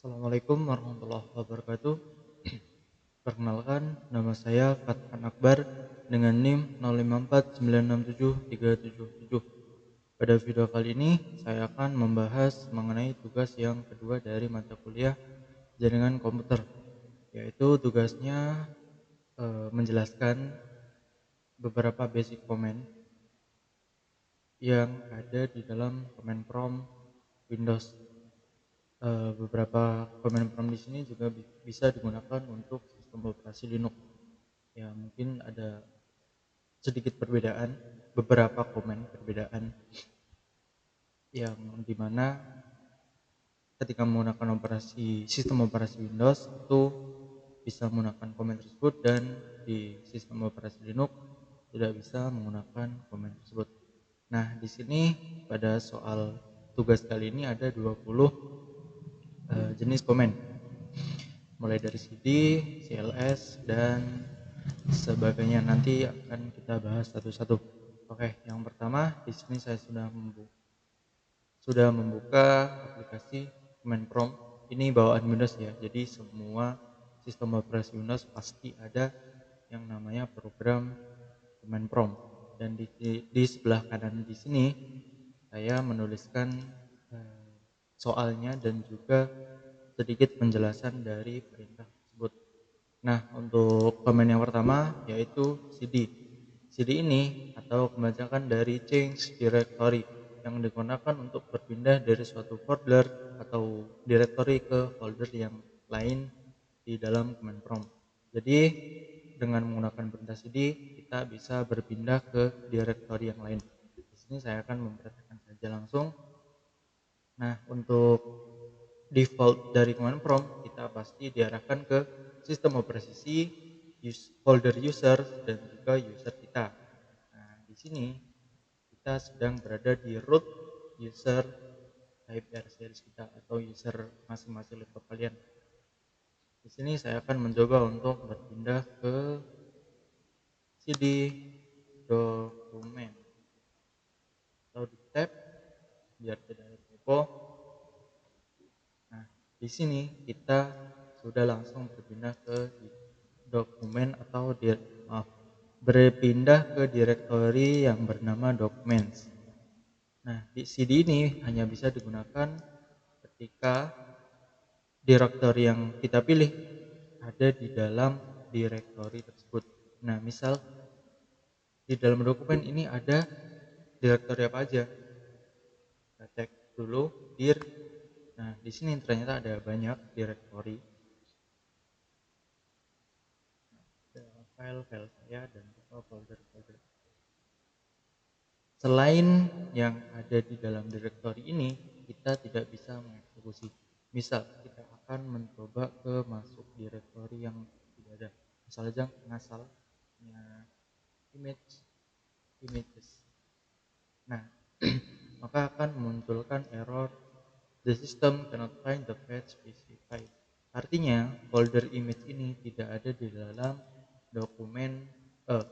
Assalamualaikum warahmatullahi wabarakatuh. Perkenalkan, nama saya Fathan Akbar dengan NIM 0549673777. Pada video kali ini, saya akan membahas mengenai tugas yang kedua dari mata kuliah jaringan komputer, yaitu tugasnya menjelaskan beberapa basic command yang ada di dalam command prompt Windows. Beberapa command prompt di sini juga bisa digunakan untuk sistem operasi Linux. Ya, mungkin ada sedikit perbedaan, beberapa command perbedaan yang dimana ketika menggunakan sistem operasi Windows itu bisa menggunakan command tersebut, dan di sistem operasi Linux tidak bisa menggunakan command tersebut. Nah, di sini pada soal tugas kali ini ada 20 jenis command, mulai dari CD, CLS, dan sebagainya. Nanti akan kita bahas satu-satu. Oke, yang pertama di sini saya sudah membuka aplikasi command prompt. Ini bawaan Windows ya. Jadi semua sistem operasi Windows pasti ada yang namanya program command prompt. Dan di sebelah kanan di sini saya menuliskan soalnya dan juga sedikit penjelasan dari perintah tersebut. Nah, untuk command yang pertama yaitu cd. Cd ini atau kepanjangan dari change directory yang digunakan untuk berpindah dari suatu folder atau directory ke folder yang lain di dalam command prompt. Jadi dengan menggunakan perintah cd kita bisa berpindah ke directory yang lain. Di sini saya akan mempraktikkan saja langsung. Nah, untuk default dari command prompt kita pasti diarahkan ke sistem operasi, folder user, dan juga user kita. Nah, di sini kita sedang berada di root user hyper series kita atau user masing-masing laptop kalian. Di sini saya akan mencoba untuk berpindah ke cd dokumen atau di tab biar tidak ada typo. Nah, di sini kita sudah langsung berpindah ke dokumen atau berpindah ke directory yang bernama documents. Nah, di CD ini hanya bisa digunakan ketika directory yang kita pilih ada di dalam directory tersebut. Nah, misal di dalam dokumen ini ada directory apa aja? Kita cek dulu dir. Nah, di sini ternyata ada banyak directory. File-file saya dan juga folder-folder. Selain yang ada di dalam directory ini, kita tidak bisa mengeksekusi. Misal kita akan mencoba ke masuk directory yang tidak ada. Misal aja ngasalnya images. Nah, maka akan memunculkan error the system cannot find the path specified. Artinya folder image ini tidak ada di dalam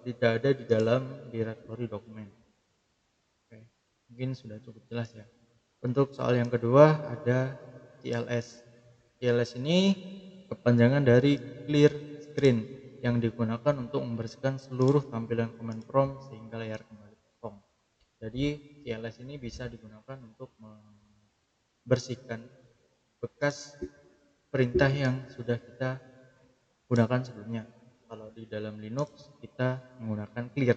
tidak ada di dalam directory dokumen. Oke, mungkin sudah cukup jelas ya. Untuk soal yang kedua ada CLS. CLS ini kepanjangan dari clear screen yang digunakan untuk membersihkan seluruh tampilan command prompt sehingga layar kembali kosong. Jadi CLS ini bisa digunakan untuk membersihkan bekas perintah yang sudah kita gunakan sebelumnya. Kalau di dalam Linux kita menggunakan clear,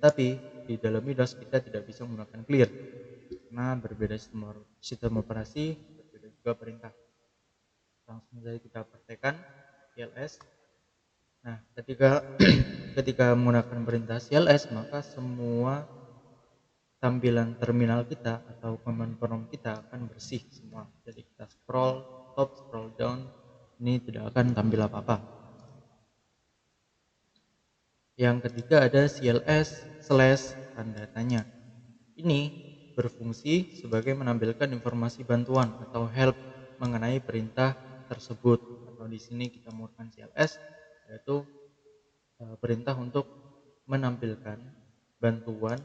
tapi di dalam Windows kita tidak bisa menggunakan clear karena berbeda sistem operasi, berbeda juga perintah. Langsung saja kita praktekkan CLS. Nah, ketika menggunakan perintah CLS, maka semua tampilan terminal kita atau command prompt kita akan bersih semua. Jadi kita scroll up, scroll down, ini tidak akan tampil apa-apa. Yang ketiga ada CLS/tanda tanya. Ini berfungsi sebagai menampilkan informasi bantuan atau help mengenai perintah tersebut. Atau di sini kita menggunakan CLS, yaitu perintah untuk menampilkan bantuan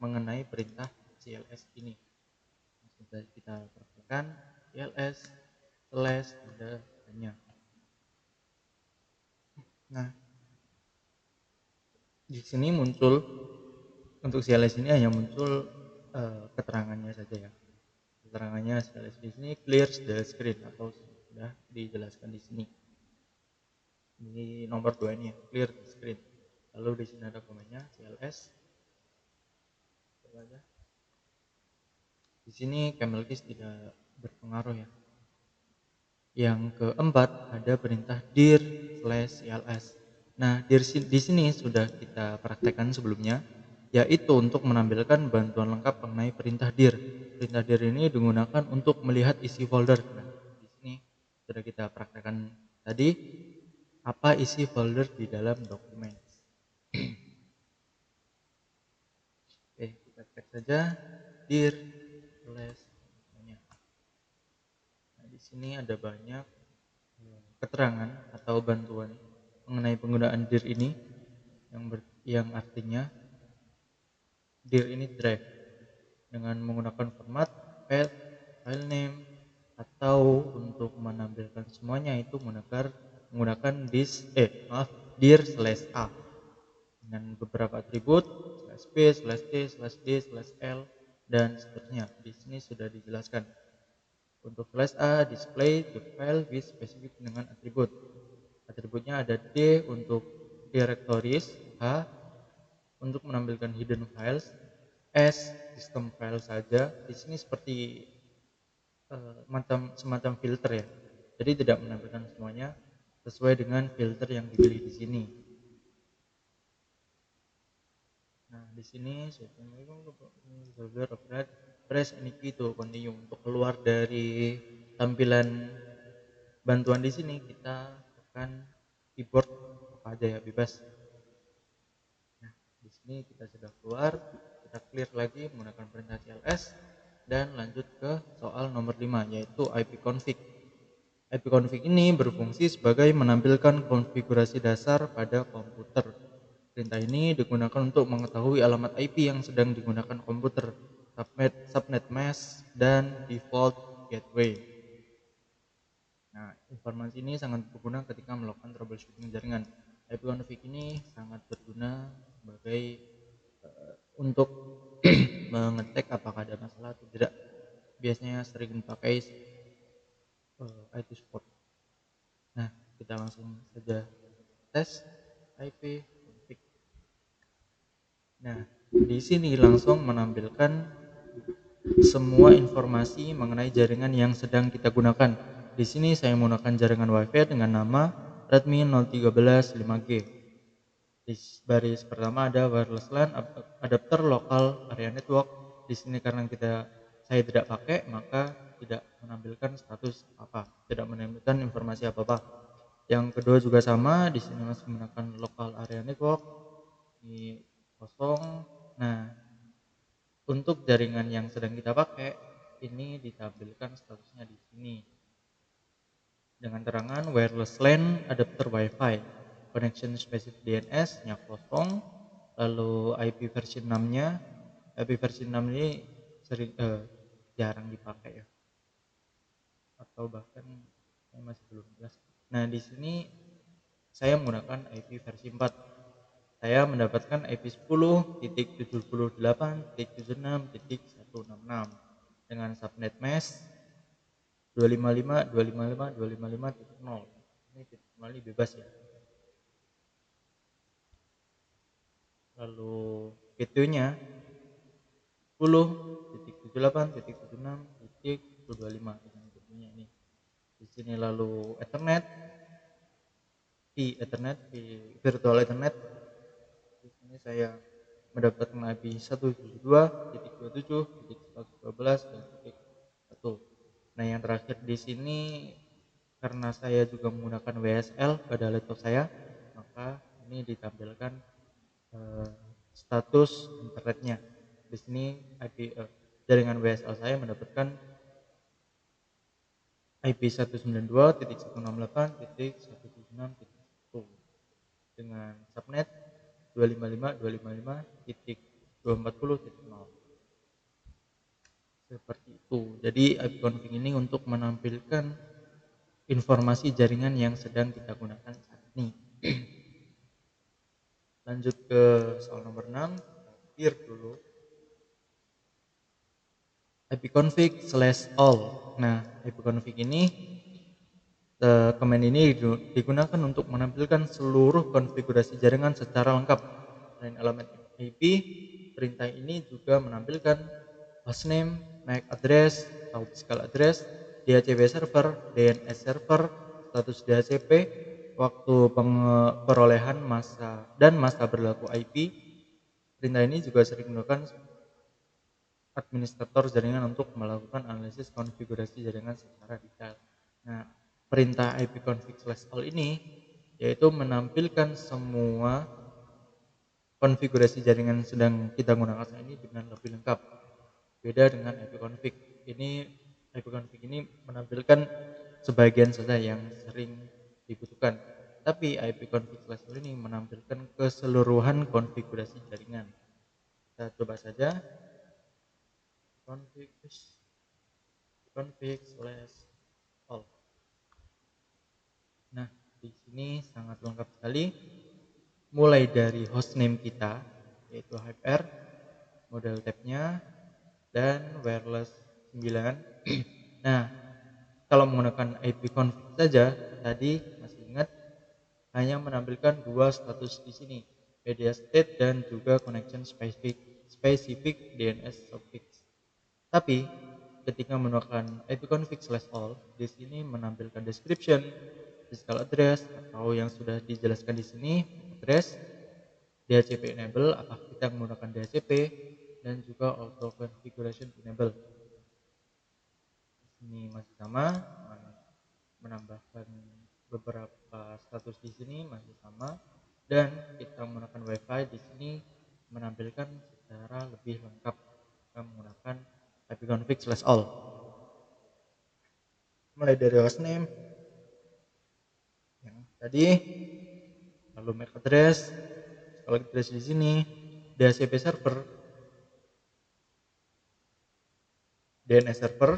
mengenai perintah CLS ini. Sudah kita praktekkan CLS slash, ada banyak. Nah, di sini muncul untuk CLS ini hanya muncul keterangannya saja ya. Keterangannya CLS di sini clears the screen atau sudah dijelaskan di sini. Ini nomor 2 ini ya, clear the screen. Lalu di sini ada komennya CLS. Di sini camel keys tidak berpengaruh ya. Yang keempat ada perintah dir/cls. Nah, di sini sudah kita praktekkan sebelumnya, yaitu untuk menampilkan bantuan lengkap mengenai perintah dir. Perintah dir ini digunakan untuk melihat isi folder. Nah, di sini sudah kita praktekkan tadi apa isi folder di dalam dokumen. Oke, kita cek saja dir slash. Nah, di sini ada banyak keterangan atau bantuan mengenai penggunaan dir ini yang artinya dir ini drive dengan menggunakan format path, file name, atau untuk menampilkan semuanya itu menggunakan dir/a dengan beberapa atribut /p, /t, /d, /l dan seterusnya. Di sini sudah dijelaskan. Untuk flash A, display the file with specific dengan atribut. Atributnya ada D untuk directories, H untuk menampilkan hidden files, S sistem file saja. Di sini seperti semacam filter ya. Jadi tidak menampilkan semuanya sesuai dengan filter yang dipilih di sini. Nah, di sini press any key to continue. Untuk keluar dari tampilan bantuan di sini kita tekan keyboard apa aja ya, bebas. Nah, di sini kita sudah keluar, kita clear lagi menggunakan perintah cls dan lanjut ke soal nomor 5 yaitu ipconfig. Ipconfig ini berfungsi sebagai menampilkan konfigurasi dasar pada komputer. Perintah ini digunakan untuk mengetahui alamat IP yang sedang digunakan komputer, subnet mask, dan default gateway. Nah, informasi ini sangat berguna ketika melakukan troubleshooting jaringan. Ipconfig ini sangat berguna sebagai untuk mengecek apakah ada masalah atau tidak. Biasanya sering dipakai IT support. Nah, kita langsung saja tes IP config. Nah, di sini langsung menampilkan semua informasi mengenai jaringan yang sedang kita gunakan. Di sini saya menggunakan jaringan WiFi dengan nama Redmi Note 13 5G. Di baris pertama ada wireless LAN adapter local area network. Di sini karena saya tidak pakai, maka tidak menampilkan status apa, tidak menampilkan informasi apa-apa. Yang kedua juga sama, di sini masih menggunakan local area network. Ini kosong. Nah, untuk jaringan yang sedang kita pakai ini ditampilkan statusnya di sini dengan terangan wireless LAN adapter WiFi, connection specific DNS-nya kosong, lalu IP versi 6-nya. IP versi 6 ini jarang dipakai ya, atau bahkan masih belum jelas. Nah, di sini saya menggunakan IP versi 4. Saya mendapatkan IP 10.78.76.166 dengan subnet mask 255.255.255.0. Ini titik kembali bebas ya. Lalu gateway-nya 10.78.76.125 dengan gateway-nya ini. Di sini lalu Ethernet, virtual Ethernet. Di sini saya mendapatkan IP 172.27.112.1. Nah, yang terakhir di sini karena saya juga menggunakan WSL pada laptop saya, maka ini ditampilkan status internetnya. Di sini jaringan WSL saya mendapatkan IP 192.168.176.1 dengan subnet 255.255.240.0. Seperti itu. Jadi ipconfig ini untuk menampilkan informasi jaringan yang sedang kita gunakan saat ini. Lanjut ke soal nomor 6, kita clear dulu. ipconfig/all. Nah, ipconfig ini command ini digunakan untuk menampilkan seluruh konfigurasi jaringan secara lengkap. Selain elemen IP, perintah ini juga menampilkan hostname, MAC address atau physical address, DHCP server, DNS server, status DHCP, waktu perolehan masa dan masa berlaku IP. Perintah ini juga sering digunakan administrator jaringan untuk melakukan analisis konfigurasi jaringan secara detail. Nah, perintah ipconfig/all ini yaitu menampilkan semua konfigurasi jaringan yang sedang kita gunakan saat ini dengan lebih lengkap. Beda dengan ipconfig. Ipconfig ini menampilkan sebagian saja yang sering dibutuhkan. Tapi ipconfig/all ini menampilkan keseluruhan konfigurasi jaringan. Kita coba saja config/all. Nah, di sini sangat lengkap sekali, mulai dari hostname kita yaitu HyperR, model tabnya, dan wireless 9. Nah, kalau menggunakan ipconfig saja tadi masih ingat hanya menampilkan dua status di sini, media state dan juga connection specific DNS suffix. Tapi ketika menggunakan ipconfig/all, di sini menampilkan description, physical address atau yang sudah dijelaskan di sini, address, DHCP enable apakah kita menggunakan DHCP, dan juga auto configuration enable. Ini masih sama, menambahkan beberapa status di sini masih sama, dan kita menggunakan WiFi di sini menampilkan secara lebih lengkap kita menggunakan ipconfig/all. Mulai dari hostname yang tadi, lalu MAC address, kalau address di sini, DHCP server, DNS server.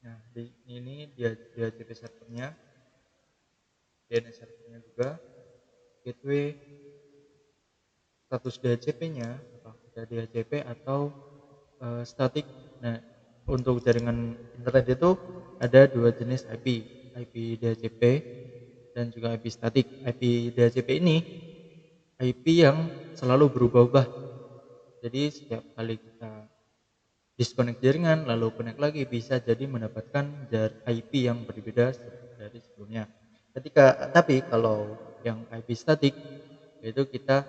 Nah, di ini dia DHCP servernya, DNS servernya juga, gateway, status DHCP-nya, apakah DHCP atau static. Nah, untuk jaringan internet itu ada dua jenis IP DHCP dan juga IP static. IP DHCP ini IP yang selalu berubah-ubah. Jadi setiap kali kita disconnect jaringan lalu connect lagi bisa jadi mendapatkan IP yang berbeda dari sebelumnya. Tapi kalau yang IP static yaitu kita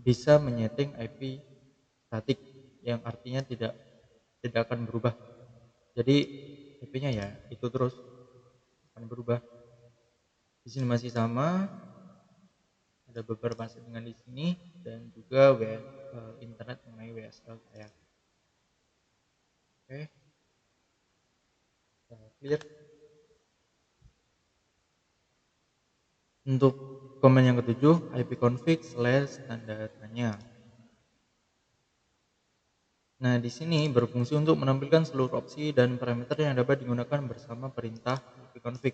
bisa menyeting IP static yang artinya tidak akan berubah. Jadi IP-nya ya itu terus akan berubah. Di sini masih sama, ada beberapa settingan di sini dan juga internet mengenai WSL saya. Oke, clear. Untuk komen yang ketujuh, ipconfig/standarnya. Nah, di sini berfungsi untuk menampilkan seluruh opsi dan parameter yang dapat digunakan bersama perintah ipconfig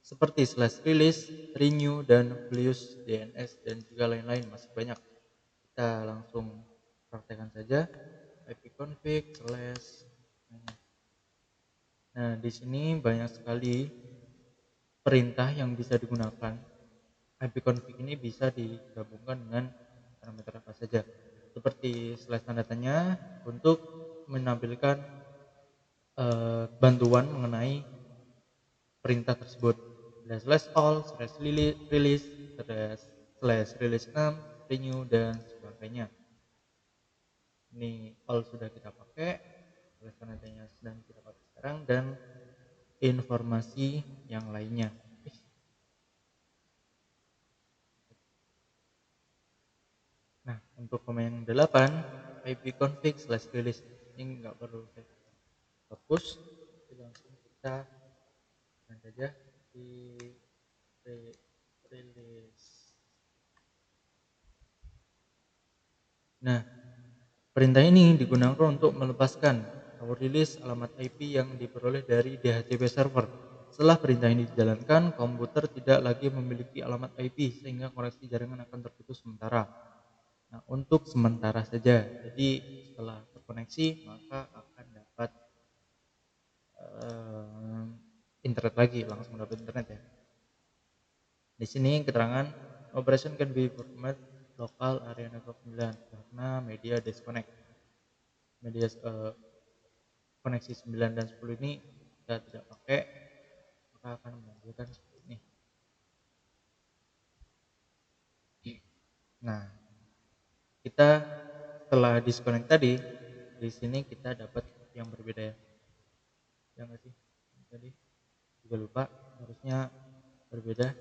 seperti /release, renew, dan fuse DNS dan juga lain-lain, masih banyak. Kita langsung praktekkan saja ipconfig/. Nah, di sini banyak sekali perintah yang bisa digunakan. ipconfig ini bisa digabungkan dengan parameter apa saja, seperti tanda tanya untuk menampilkan bantuan mengenai perintah tersebut, /all, /release, /release 6, renew, dan sebagainya. Ini all sudah kita pakai, tanda tanya sedang kita pakai sekarang, dan informasi yang lainnya. Nah, untuk komen yang 8, ipconfig/release ini nggak perlu fokus, langsung kita saja di release. Nah, perintah ini digunakan untuk melepaskan atau atau rilis alamat IP yang diperoleh dari DHCP server. Setelah perintah ini dijalankan, komputer tidak lagi memiliki alamat IP sehingga koneksi jaringan akan terputus sementara. Nah, untuk sementara saja. Jadi setelah terkoneksi maka akan dapat internet lagi, langsung dapat internet ya. Di sini keterangan operation can be performed local area network 9 karena media disconnect. Media koneksi 9 dan 10 ini kita tidak pakai, maka akan menampilkan seperti ini. Nah, kita setelah disconnect tadi, di sini kita dapat yang berbeda ya. Ya nggak sih? Tadi juga lupa, harusnya berbeda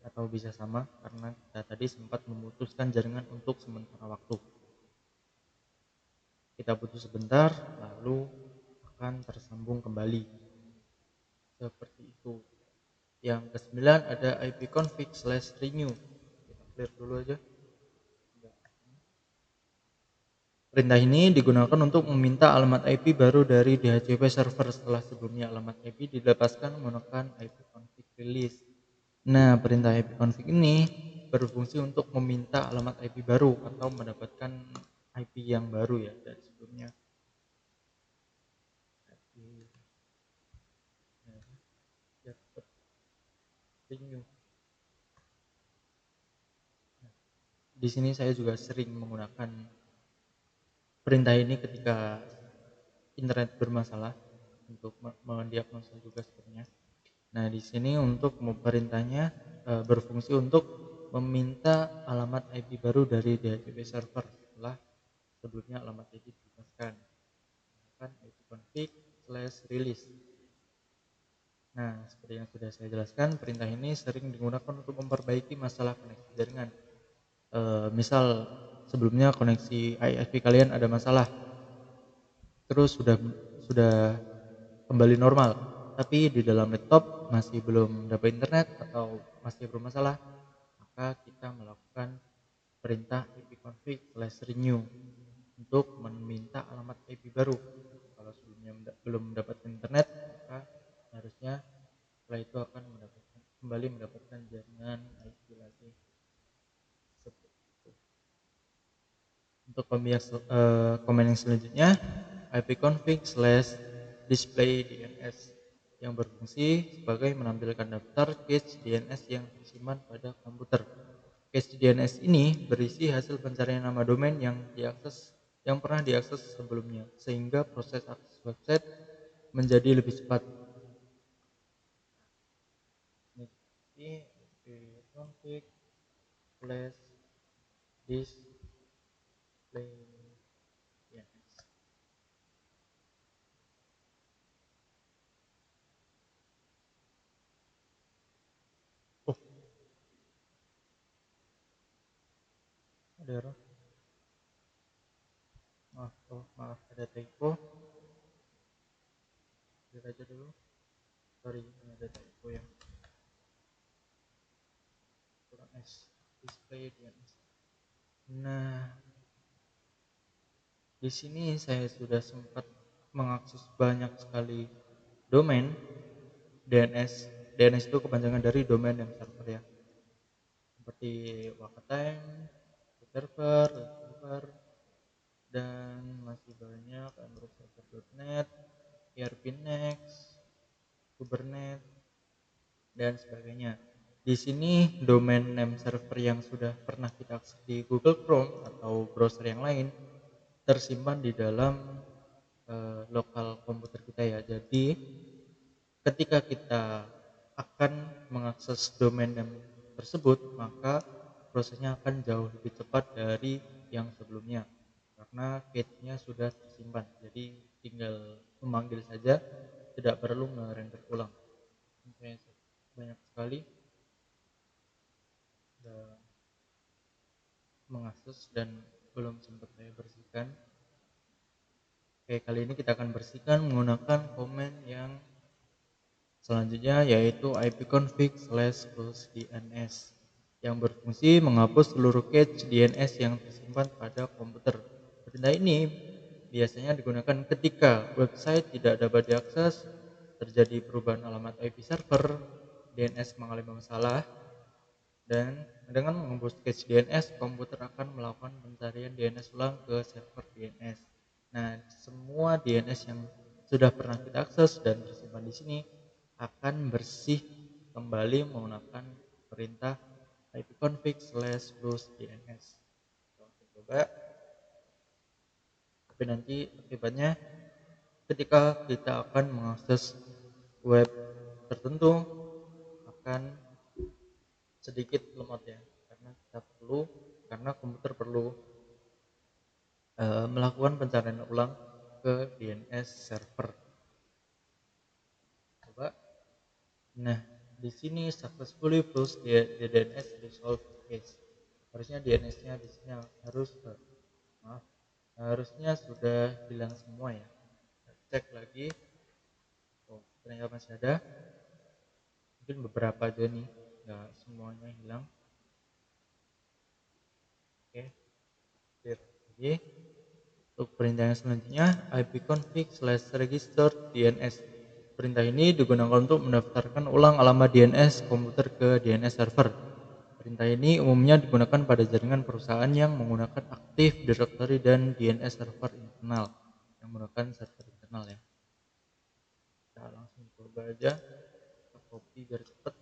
atau bisa sama karena kita tadi sempat memutuskan jaringan untuk sementara waktu. Kita putus sebentar, lalu akan tersambung kembali. Seperti itu. Yang ke-9 ada ipconfig/renew. Kita clear dulu aja. Perintah ini digunakan untuk meminta alamat IP baru dari DHCP server setelah sebelumnya alamat IP dilepaskan menggunakan ipconfig release. Nah, perintah ipconfig ini berfungsi untuk meminta alamat IP baru atau mendapatkan IP yang baru ya dari sebelumnya. Di sini saya juga sering menggunakan perintah ini ketika internet bermasalah untuk mendiagnosa juga sebenarnya. Nah, di sini untuk perintahnya berfungsi untuk meminta alamat IP baru dari DHCP server setelah sebelumnya alamat IP dilepaskan. Menggunakan ipconfig/release. Nah, seperti yang sudah saya jelaskan, perintah ini sering digunakan untuk memperbaiki masalah koneksi jaringan. Misal sebelumnya koneksi ISP kalian ada masalah, terus sudah kembali normal, tapi di dalam laptop masih belum dapat internet atau masih bermasalah, maka kita melakukan perintah ipconfig/renew untuk meminta alamat IP baru. Kalau sebelumnya belum mendapatkan internet, maka harusnya setelah itu akan kembali mendapatkan jaringan IP lagi. Untuk komen yang selanjutnya, ipconfig/display_DNS yang berfungsi sebagai menampilkan daftar cache DNS yang tersimpan pada komputer. Cache DNS ini berisi hasil pencarian nama domain yang pernah diakses sebelumnya, sehingga proses akses website menjadi lebih cepat. Ini ipconfig/display_DNS. Oh, ada error. Maaf, ada typo. Lihat aja dulu. Sorry, ini ada typo yang kurang display DNS. Nah, di sini saya sudah sempat mengakses banyak sekali domain DNS. DNS itu kepanjangan dari domain name server ya. Seperti Wakatime, server, dan masih banyak androidserver.net, ERPnext, Kubernetes, dan sebagainya. Di sini domain name server yang sudah pernah kita akses di Google Chrome atau browser yang lain tersimpan di dalam lokal komputer kita ya. Jadi ketika kita akan mengakses domain name tersebut, maka prosesnya akan jauh lebih cepat dari yang sebelumnya karena cache-nya sudah tersimpan. Jadi tinggal memanggil saja, tidak perlu nge-render ulang. Banyak sekali mengakses dan belum sempat saya bersihkan. Oke, kali ini kita akan bersihkan menggunakan komen yang selanjutnya, yaitu ipconfig/close-DNS yang berfungsi menghapus seluruh cache DNS yang tersimpan pada komputer. Perintah ini biasanya digunakan ketika website tidak dapat diakses, terjadi perubahan alamat IP server, DNS mengalami masalah, dan dengan menghapus cache DNS, komputer akan melakukan pencarian DNS ulang ke server DNS. Nah, semua DNS yang sudah pernah kita akses dan tersimpan di sini akan bersih kembali menggunakan perintah ipconfig/close DNS. Kita coba, tapi nanti akibatnya ketika kita akan mengakses web tertentu akan sedikit lemot ya, karena komputer perlu melakukan pencarian ulang ke DNS server. Coba. Nah, di sini successfully flushed the DNS resolve case. Harusnya DNS-nya di sini harusnya sudah hilang semua ya. Kita cek lagi. Oh, ternyata masih ada. Mungkin beberapa aja nih, nggak semuanya hilang. Oke, clear lagi. Untuk perintah yang selanjutnya, ipconfig/register DNS. Perintah ini digunakan untuk mendaftarkan ulang alamat DNS komputer ke DNS server. Perintah ini umumnya digunakan pada jaringan perusahaan yang menggunakan Active Directory dan DNS server internal, yang menggunakan server internal ya. Kita langsung coba aja, kita copy biar cepet.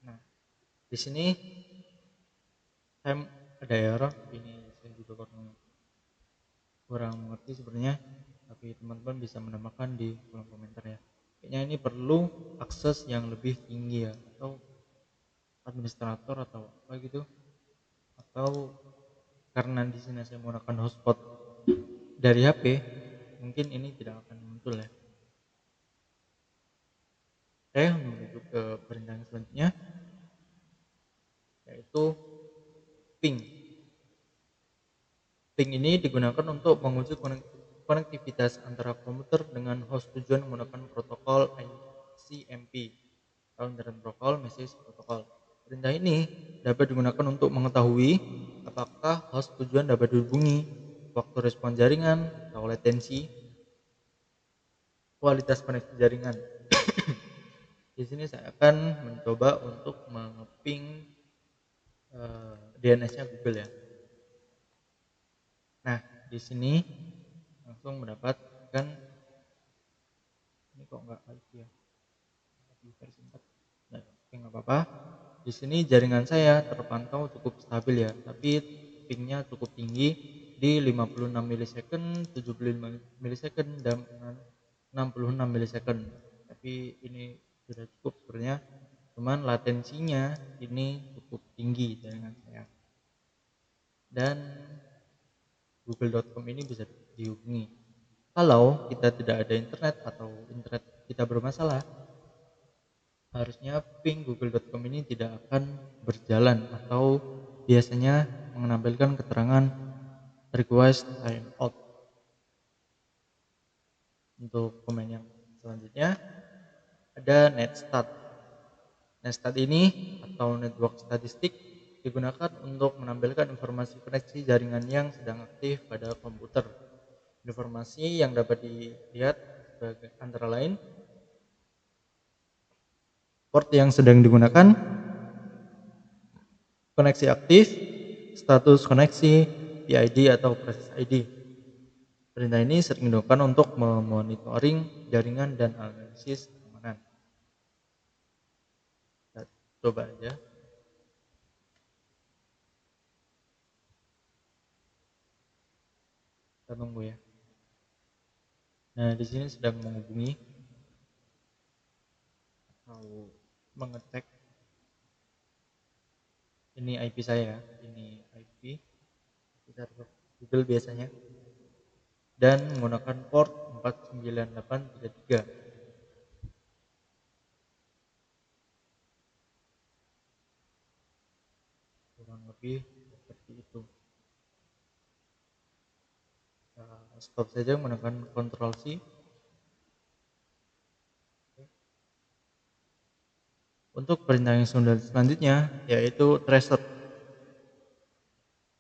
Nah, di sini saya ada error, ini saya juga kurang mengerti sebenarnya, tapi teman-teman bisa menambahkan di kolom komentar ya. Kayaknya ini perlu akses yang lebih tinggi ya, atau administrator atau apa gitu, atau karena di sini saya menggunakan hotspot dari HP, mungkin ini tidak akan muncul ya. Oke, menuju ke perintah yang selanjutnya, yaitu ping. Ping ini digunakan untuk menguji konektivitas antara komputer dengan host tujuan menggunakan protokol ICMP atau Internet Protocol Message Protocol. Perintah ini dapat digunakan untuk mengetahui apakah host tujuan dapat dihubungi, waktu respon jaringan atau latensi, kualitas koneksi jaringan. Di sini saya akan mencoba untuk mengeping DNS-nya Google ya. Nah, di sini langsung mendapatkan, ini kok nggak lagi ya, versi 4. Nah, oke, nggak apa-apa. Di sini jaringan saya terpantau cukup stabil ya, tapi pingnya cukup tinggi di 56 milisecond, 75 milisecond, dan 66 milisecond. Tapi ini sudah cukup sebenarnya, cuman latensinya ini cukup tinggi jaringan saya. Dan google.com ini bisa dihubungi. Kalau kita tidak ada internet atau internet kita bermasalah, harusnya ping google.com ini tidak akan berjalan atau biasanya menampilkan keterangan request time out. Untuk komen yang selanjutnya ada netstat. Netstat ini atau network statistik digunakan untuk menampilkan informasi koneksi jaringan yang sedang aktif pada komputer. Informasi yang dapat dilihat sebagai antara lain port yang sedang digunakan, koneksi aktif, status koneksi, PID atau proses ID. Perintah ini sering digunakan untuk memonitoring jaringan dan analisis keamanan. Kita coba aja. Kita tunggu ya. Nah, di sini sedang menghubungi atau mengecek. Ini IP saya, ini IP server Google biasanya, dan menggunakan port 49833. Kurang lebih seperti itu. Stop saja menggunakan Ctrl C. Untuk perintah yang selanjutnya yaitu tracer.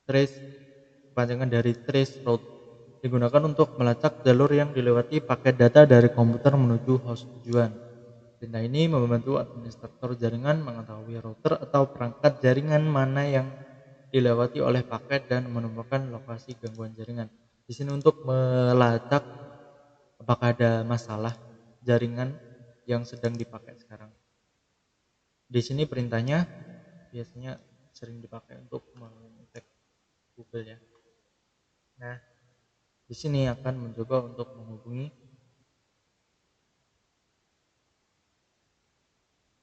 Trace kepanjangan dari trace route. digunakan untuk melacak jalur yang dilewati paket data dari komputer menuju host tujuan. Perintah ini membantu administrator jaringan mengetahui router atau perangkat jaringan mana yang dilewati oleh paket dan menemukan lokasi gangguan jaringan. Di sini untuk melacak apakah ada masalah jaringan yang sedang dipakai sekarang. Di sini perintahnya biasanya sering dipakai untuk mengecek Google ya. Nah, di sini akan mencoba untuk menghubungi.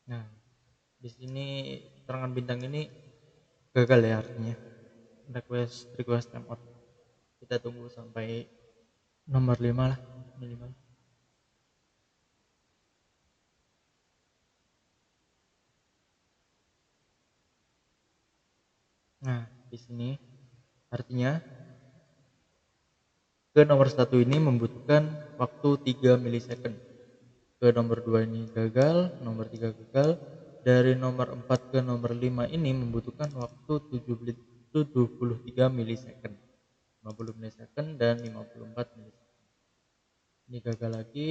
Nah, di sini keterangan bintang ini gagal ya artinya. Request timeout. Kita tunggu sampai nomor 5 lah minimal. Nah, di sini artinya ke nomor 1 ini membutuhkan waktu 3 milisecond. Ke nomor 2 ini gagal, nomor 3 gagal. Dari nomor 4 ke nomor 5 ini membutuhkan waktu 73 milisecond. 50 milisecond dan 54 milisecond. Ini gagal lagi.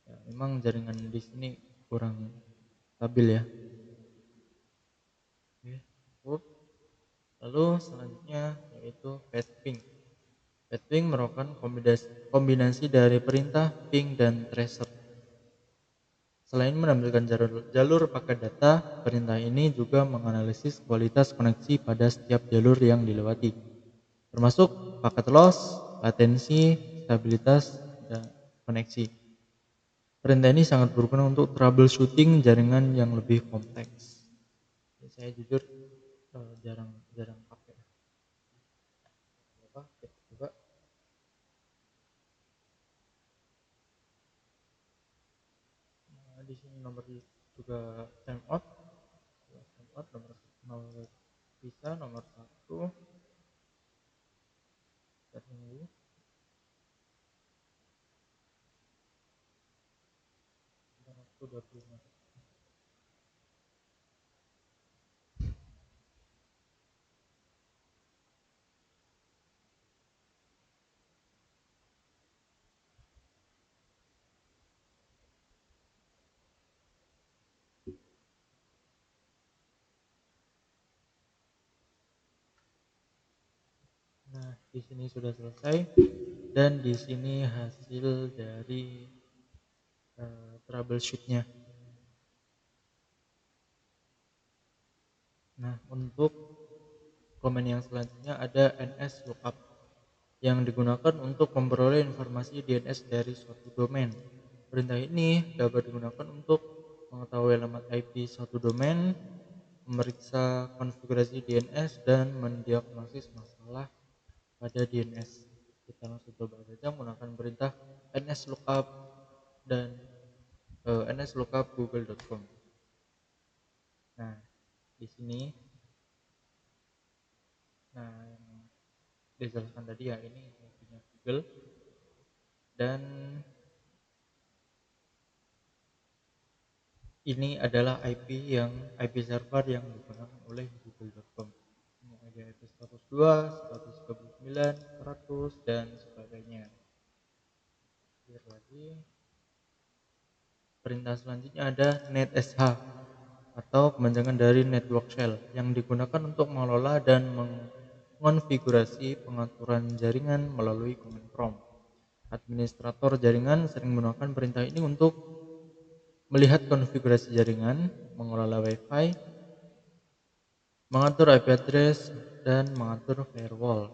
Ya, memang jaringan di sini kurang stabil ya. Oke, cukup. Lalu selanjutnya yaitu fast ping. Fast ping merupakan kombinasi dari perintah ping dan tracer. Selain menampilkan jalur paket data, perintah ini juga menganalisis kualitas koneksi pada setiap jalur yang dilewati, termasuk paket loss, latensi, stabilitas, dan koneksi. Perintah ini sangat berguna untuk troubleshooting jaringan yang lebih kompleks. Saya jujur jarang pakai. Coba. Nah, di sini nomor juga timeout nomor bisa nomor 1 kita tunggu waktu 25. Nah, di sini sudah selesai dan di sini hasil dari troubleshootnya. Nah, untuk komen yang selanjutnya ada NS lookup yang digunakan untuk memperoleh informasi DNS dari suatu domain. Perintah ini dapat digunakan untuk mengetahui alamat IP suatu domain, memeriksa konfigurasi DNS, dan mendiagnosis masalah pada DNS. Kita langsung coba saja menggunakan perintah nslookup dan nslookup google.com. Nah, di sini yang dijelaskan tadi ya, ini punya Google dan ini adalah IP server yang digunakan oleh google.com. Ini ada IP 102, 139, 100 dan sebagainya. Lihat lagi. Perintah selanjutnya ada netsh atau kepanjangan dari network shell yang digunakan untuk mengelola dan mengonfigurasi pengaturan jaringan melalui command prompt. Administrator jaringan sering menggunakan perintah ini untuk melihat konfigurasi jaringan, mengelola WiFi, mengatur IP address, dan mengatur firewall.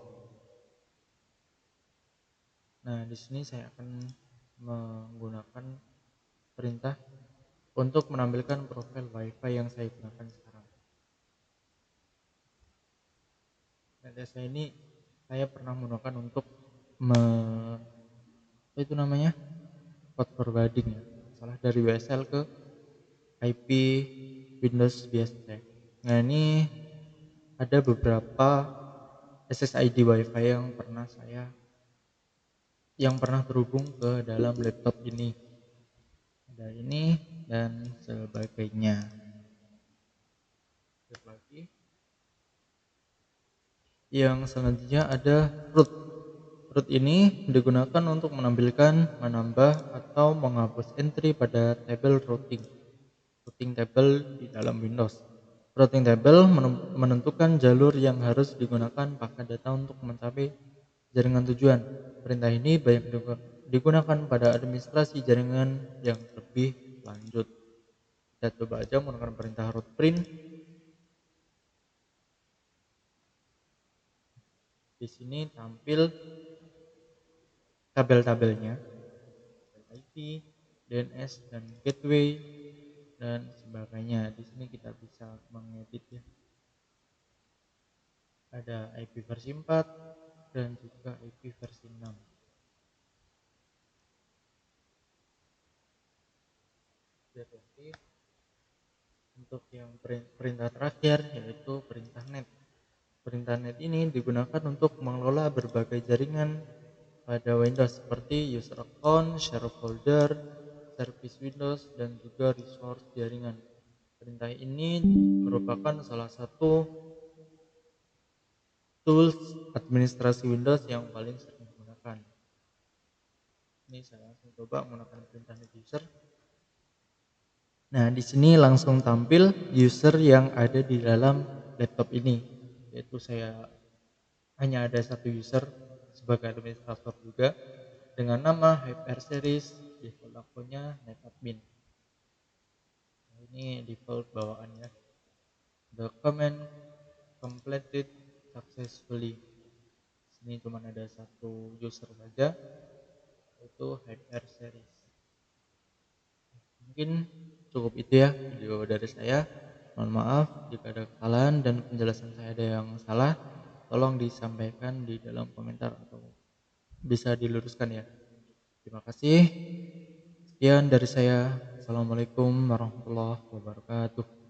Nah, di sini saya akan menggunakan perintah untuk menampilkan profil WiFi yang saya gunakan sekarang. Nah, saya ini saya pernah menggunakan untuk apa itu namanya, port forwarding ya, salah dari WSL ke IP Windows biasa. Nah, ini ada beberapa SSID WiFi yang pernah terhubung ke dalam laptop ini. Ada ini dan sebagainya. Lagi. Yang selanjutnya ada root. Root ini digunakan untuk menampilkan, menambah, atau menghapus entry pada tabel routing table di dalam Windows. Routing table menentukan jalur yang harus digunakan pakai data untuk mencapai jaringan tujuan. Perintah ini banyak digunakan pada administrasi jaringan yang lebih lanjut. Kita coba aja menggunakan perintah root print. Di sini tampil tabel-tabelnya, IP, DNS, dan gateway, dan sebagainya. Di sini kita bisa mengedit ya. Ada IP versi 4 dan juga IP versi 6. Oke. Untuk yang perintah terakhir yaitu perintah net. Perintah net ini digunakan untuk mengelola berbagai jaringan pada Windows seperti user account, share folder, service Windows, dan juga resource jaringan. Perintah ini merupakan salah satu tools administrasi Windows yang paling sering digunakan. Ini saya langsung coba menggunakan perintah net user. Nah, di sini langsung tampil user yang ada di dalam laptop ini, yaitu saya hanya ada satu user sebagai administrator juga dengan nama hyper series, default akunnya netadmin. Nah, ini default bawaannya. The command completed successfully. Sini cuma ada satu user saja, yaitu hyper series. Mungkin cukup itu ya video dari saya. Mohon maaf jika ada kesalahan dan penjelasan saya ada yang salah. Tolong disampaikan di dalam komentar atau bisa diluruskan ya. Terima kasih. Sekian dari saya. Assalamualaikum warahmatullahi wabarakatuh.